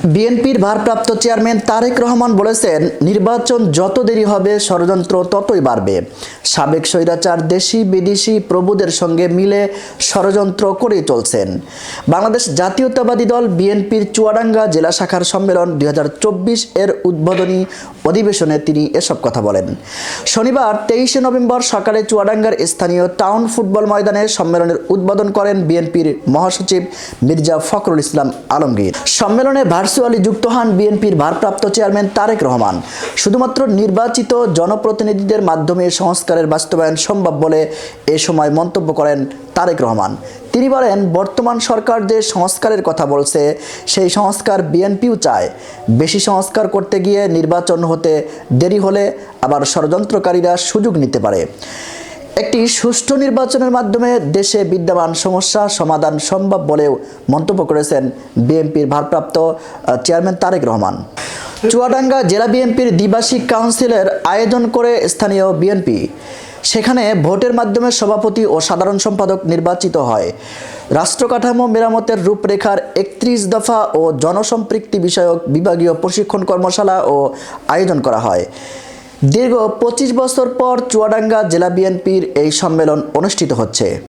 বিএনপির ভারপ্রাপ্ত চেয়ারম্যান তারেক রহমান বলেছেন, নির্বাচন যত দেরি হবে ষড়যন্ত্র ততই বাড়বে। সাবেক স্বৈরাচার দেশি বিদেশি প্রভুদের সঙ্গে মিলে ষড়যন্ত্র করেই চলছেন। বাংলাদেশ জাতীয়তাবাদী দল বিএনপির চুয়াডাঙ্গা জেলা শাখার সম্মেলন 2024 এর উদ্বোধনী অধিবেশনে তিনি এসব কথা বলেন। শনিবার 23 নভেম্বর সকালে চুয়াডাঙ্গার স্থানীয় টাউন ফুটবল ময়দানে সম্মেলনের উদ্বোধন করেন বিএনপির মহাসচিব মির্জা ফখরুল ইসলাম আলমগীর। সম্মেলনে ভার্চুয়ালি যুক্ত হন বিএনপির ভারপ্রাপ্ত চেয়ারম্যান তারেক রহমান। শুধুমাত্র নির্বাচিত জনপ্রতিনিধিদের মাধ্যমে সংস্কারের বাস্তবায়ন সম্ভব বলে এ সময় মন্তব্য করেন তারেক রহমান। তিনি বলেন, বর্তমান সরকার যে সংস্কারের কথা বলছে সেই সংস্কার বিএনপিও চায়। বেশি সংস্কার করতে গিয়ে নির্বাচন হতে দেরি হলে আবার ষড়যন্ত্রকারীরা সুযোগ নিতে পারে। একটি সুষ্ঠু নির্বাচনের মাধ্যমে দেশে বিদ্যমান সমস্যা সমাধান সম্ভব বলেও মন্তব্য করেছেন বিএনপির ভারপ্রাপ্ত চেয়ারম্যান তারেক রহমান। চুয়াডাঙ্গা জেলা বিএনপির দ্বিবার্ষিক কাউন্সিলের আয়োজন করে স্থানীয় বিএনপি। সেখানে ভোটের মাধ্যমে সভাপতি ও সাধারণ সম্পাদক নির্বাচিত হয়। রাষ্ট্রকাঠামো মেরামতের রূপরেখার 31 দফা ও জনসম্পৃক্তি বিষয়ক বিভাগীয় প্রশিক্ষণ কর্মশালা ও আয়োজন করা হয়। দীর্ঘ 25 বছর পর চুয়াডাঙ্গা জেলা বিএনপির এই সম্মেলন অনুষ্ঠিত হচ্ছে।